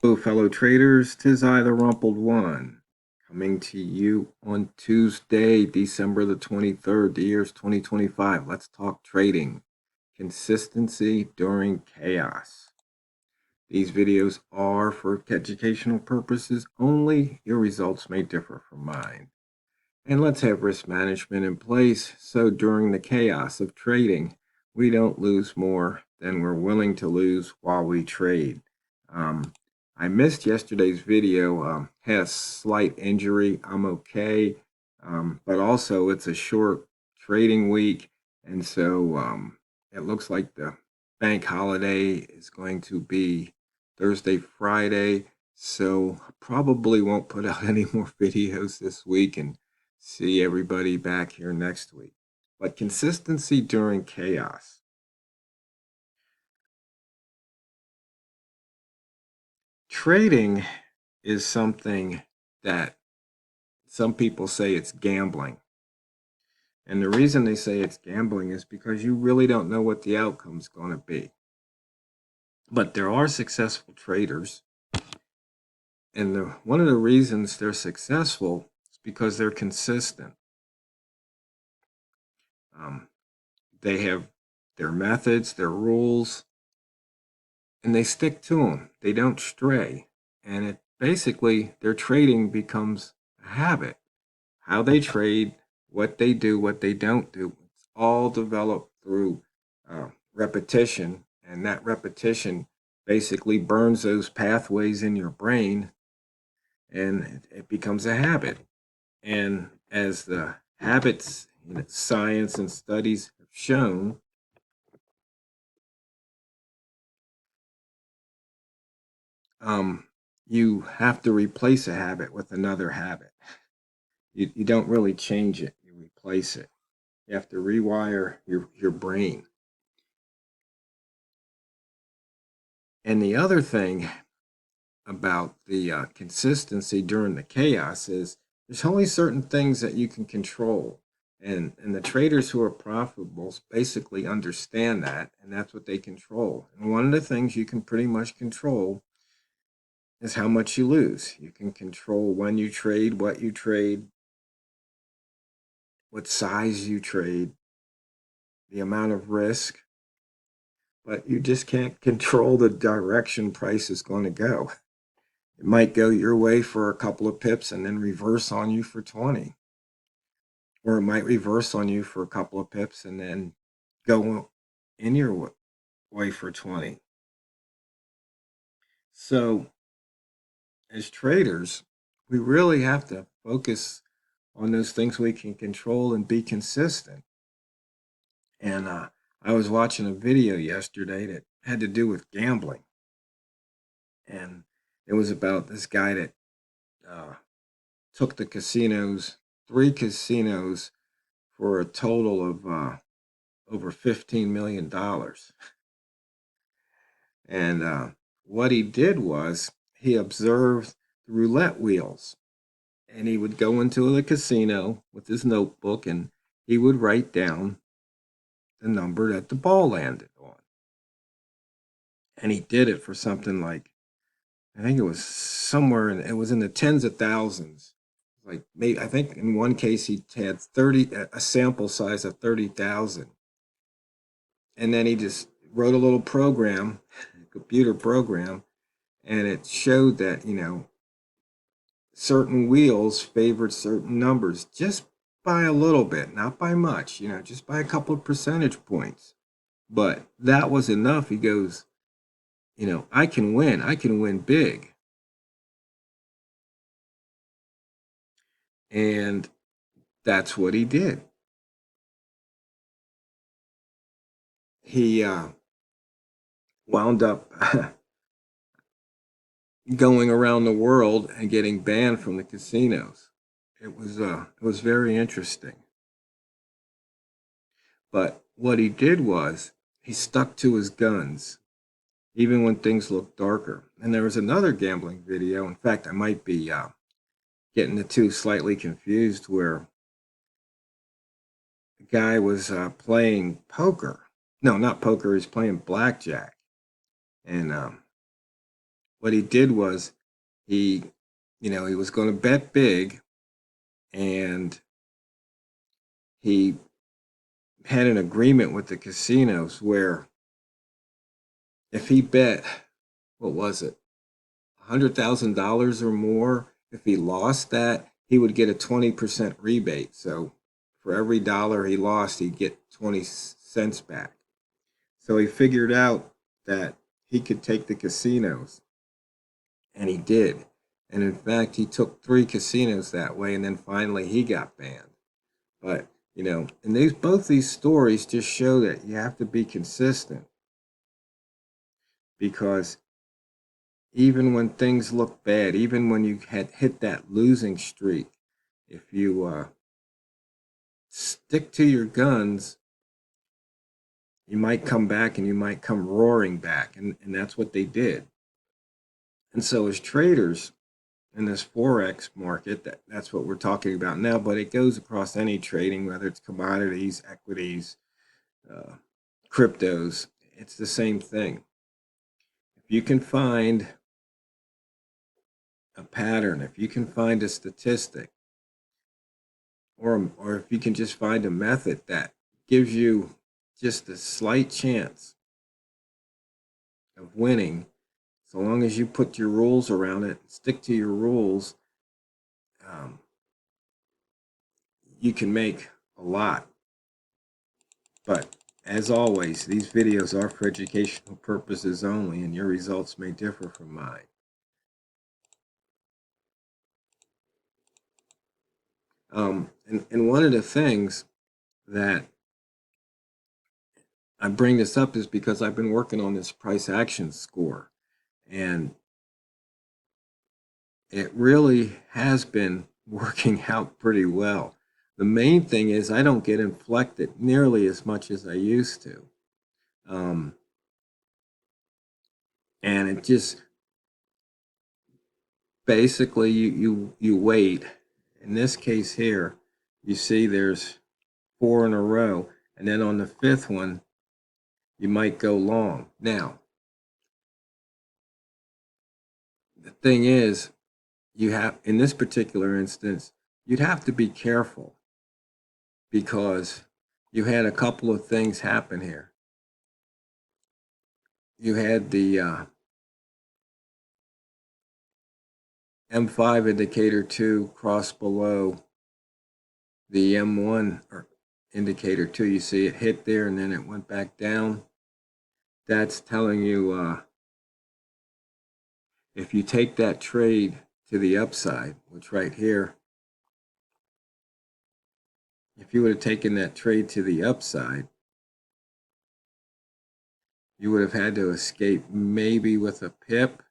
Hello, fellow traders. 'Tis I, TheRumpledOne, coming to you on Tuesday, December the 23rd. The year's 2025. Let's talk trading. Consistency during chaos. These videos are for educational purposes only. Your results may differ from mine. And let's have risk management in place so during the chaos of trading, we don't lose more than we're willing to lose while we trade. I missed yesterday's video, had a slight injury. I'm okay, but also it's a short trading week, and so it looks like the bank holiday is going to be Thursday, Friday, so I probably won't put out any more videos this week and see everybody back here next week. But consistency during chaos. Trading is something that some people say it's gambling. And the reason they say it's gambling is because you really don't know what the outcome's going to be. But there are successful traders. And one of the reasons they're successful is because they're consistent. They have their methods, their rules, and they stick to them. They don't stray. And it basically, their trading becomes a habit. How they trade, what they do, what they don't do, it's all developed through repetition. And that repetition basically burns those pathways in your brain and it becomes a habit. And as the habits, science and studies have shown, you have to replace a habit with another habit. You don't really change it, you replace it. You have to rewire your brain. And the other thing about the consistency during the chaos is there's only certain things that you can control. And the traders who are profitable basically understand that, and that's what they control. And one of the things you can pretty much control is how much you lose. You can control when you trade, what size you trade, the amount of risk, but you just can't control the direction price is going to go. It might go your way for a couple of pips and then reverse on you for 20. Or it might reverse on you for a couple of pips and then go in your way for 20. So, as traders, we really have to focus on those things we can control and be consistent. And I was watching a video yesterday that had to do with gambling. And it was about this guy that took the casinos, 3 casinos, for a total of over $15 million. And what he did was he observed the roulette wheels. And he would go into the casino with his notebook and he would write down the number that the ball landed on. And he did it for something like, I think it was somewhere, it was in the tens of thousands. Like maybe, I think in one case he had a sample size of 30,000. And then he just wrote a little program, a computer program, and it showed that, certain wheels favored certain numbers just by a little bit, not by much, just by a couple of percentage points. But that was enough. He goes, I can win big. And that's what he did. He wound up going around the world and getting banned from the casinos. It was very interesting. But what he did was he stuck to his guns, even when things looked darker. And there was another gambling video. In fact, I might be getting the two slightly confused, where the guy was playing poker. No, not poker. He's playing blackjack. And what he did was he, he was going to bet big, and he had an agreement with the casinos where if he bet, what was it, $100,000 or more, if he lost that, he would get a 20% rebate. So for every dollar he lost, he'd get 20 cents back. So he figured out that he could take the casinos, and he did. And in fact, he took 3 casinos that way, and then finally he got banned. But, and both these stories just show that you have to be consistent, because even when things look bad, even when you had hit that losing streak, if you stick to your guns, you might come back, and you might come roaring back. And that's what they did. And so as traders in this Forex market, that's what we're talking about now, but it goes across any trading, whether it's commodities, equities, cryptos, it's the same thing. If you can find a pattern, if you can find a statistic, or if you can just find a method that gives you just a slight chance of winning, so long as you put your rules around it, stick to your rules, you can make a lot. But as always, these videos are for educational purposes only, and your results may differ from mine. And one of the things that I bring this up is because I've been working on this price action score, and it really has been working out pretty well. The main thing is I don't get inflected nearly as much as I used to. And it just basically you wait. In this case here, you see there's 4 in a row, and then on the 5th one, you might go long. Now, the thing is, you have, in this particular instance, you'd have to be careful, because you had a couple of things happen here. You had the M5 indicator 2 cross below the M1 or indicator 2. You see it hit there, and then it went back down. That's telling you if you take that trade to the upside, which right here, if you would have taken that trade to the upside, you would have had to escape maybe with a pip.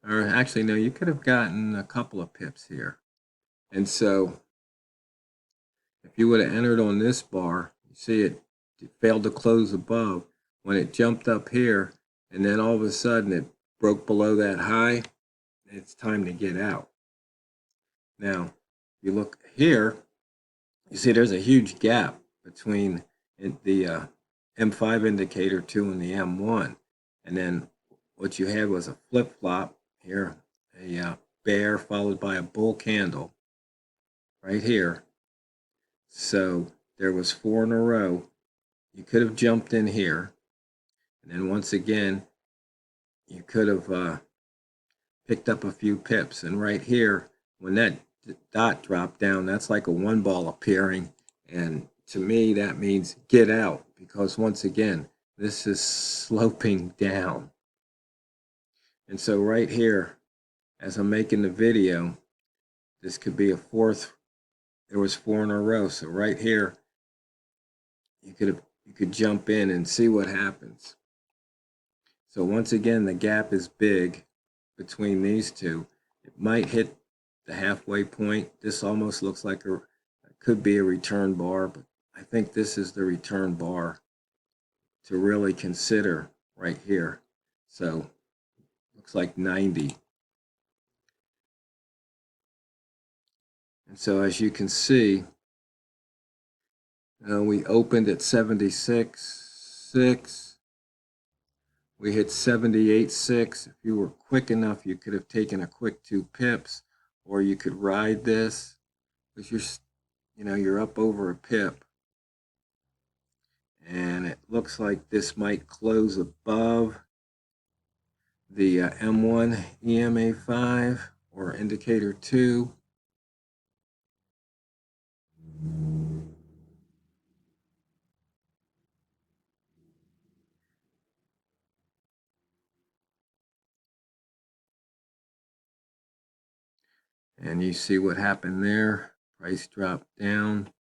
Or actually, no, you could have gotten a couple of pips here. And so if you would have entered on this bar, you see it failed to close above. When it jumped up here, and then all of a sudden it broke below that high, it's time to get out. Now, you look here, you see there's a huge gap between the M5 indicator 2 and the M1. And then what you had was a flip-flop here, a bear followed by a bull candle right here. So there was 4 in a row. You could have jumped in here. And then once again, you could have picked up a few pips. And right here, when that dot dropped down, that's like a 1 ball appearing. And to me, that means get out, because once again, this is sloping down. And so right here, as I'm making the video, this could be a 4th. There was 4 in a row. So right here, you could jump in and see what happens. So once again, the gap is big between these two. It might hit the halfway point. This almost looks like could be a return bar, but I think this is the return bar to really consider right here. So looks like 90. And so as you can see, we opened at 76.6. We hit 78.6. If you were quick enough, you could have taken a quick 2 pips, or you could ride this because you're up over a pip. And it looks like this might close above the M1 EMA5 or indicator 2. And you see what happened there. Price dropped down.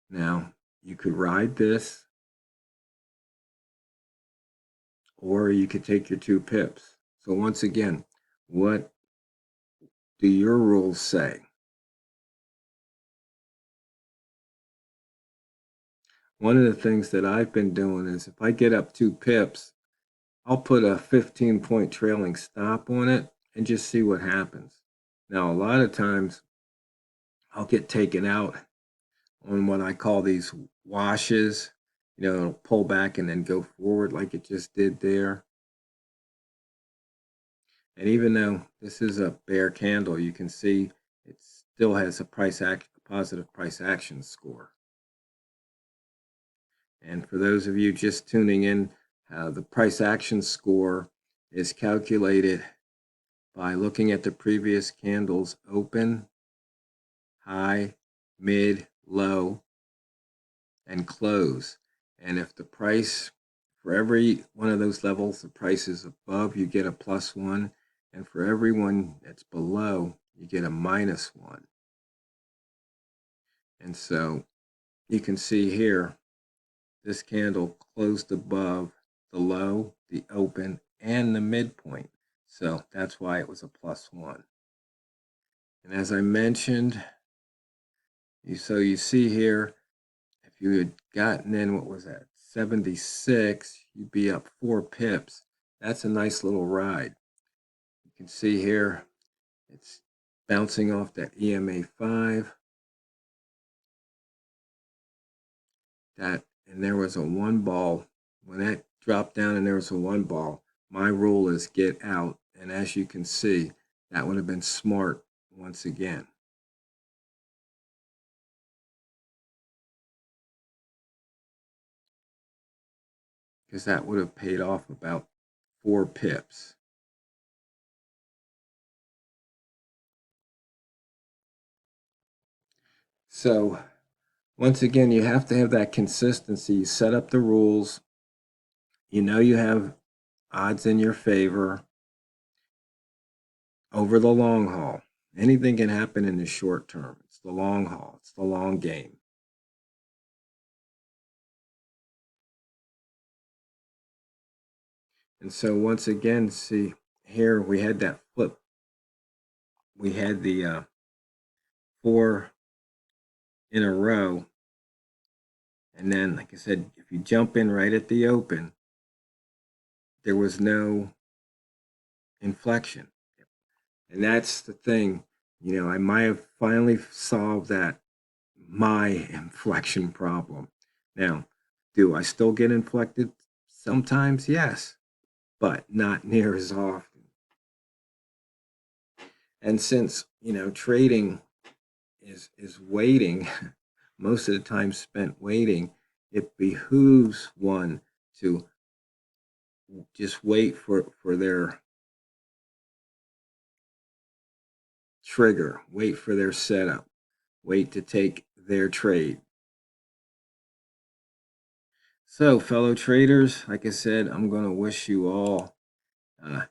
Now, you could ride this, or you could take your 2 pips. So once again, what do your rules say? One of the things that I've been doing is if I get up 2 pips, I'll put a 15-point trailing stop on it and just see what happens. Now, a lot of times I'll get taken out on what I call these washes. It'll pull back and then go forward like it just did there. And even though this is a bear candle, you can see it still has a positive price action score. And for those of you just tuning in, the price action score is calculated by looking at the previous candles open, high, mid, low, and close. And if the price, for every one of those levels, the price is above, you get a +1. And for every one that's below, you get a -1. And so you can see here, this candle closed above the low, the open, and the midpoint. So that's why it was a +1. And as I mentioned, you see here, if you had gotten in, what was that, 76, you'd be up 4 pips. That's a nice little ride. You can see here, it's bouncing off that EMA5. And there was a 1 ball. When that dropped down and there was a 1 ball, my rule is get out. And as you can see, that would have been smart once again. Because that would have paid off about 4 pips. So once again, you have to have that consistency. You set up the rules. You have odds in your favor over the long haul. Anything can happen in the short term. It's the long haul. It's the long game. And so once again, see here we had that flip. We had the 4 in a row. And then, like I said, if you jump in right at the open, there was no inflection. And that's the thing. I might have finally solved my inflection problem. Now, do I still get inflected? Sometimes, yes, but not near as often. And since, trading is waiting, most of the time spent waiting, it behooves one to just wait for their trigger, wait for their setup, wait to take their trade. So, fellow traders, like I said, I'm going to wish you all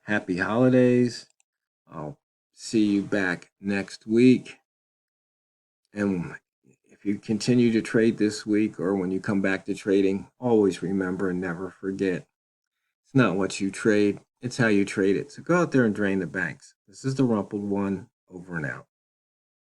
happy holidays. I'll see you back next week. And if you continue to trade this week or when you come back to trading, always remember and never forget, it's not what you trade, it's how you trade it. So go out there and drain the banks. This is the Rumpled One, over and out.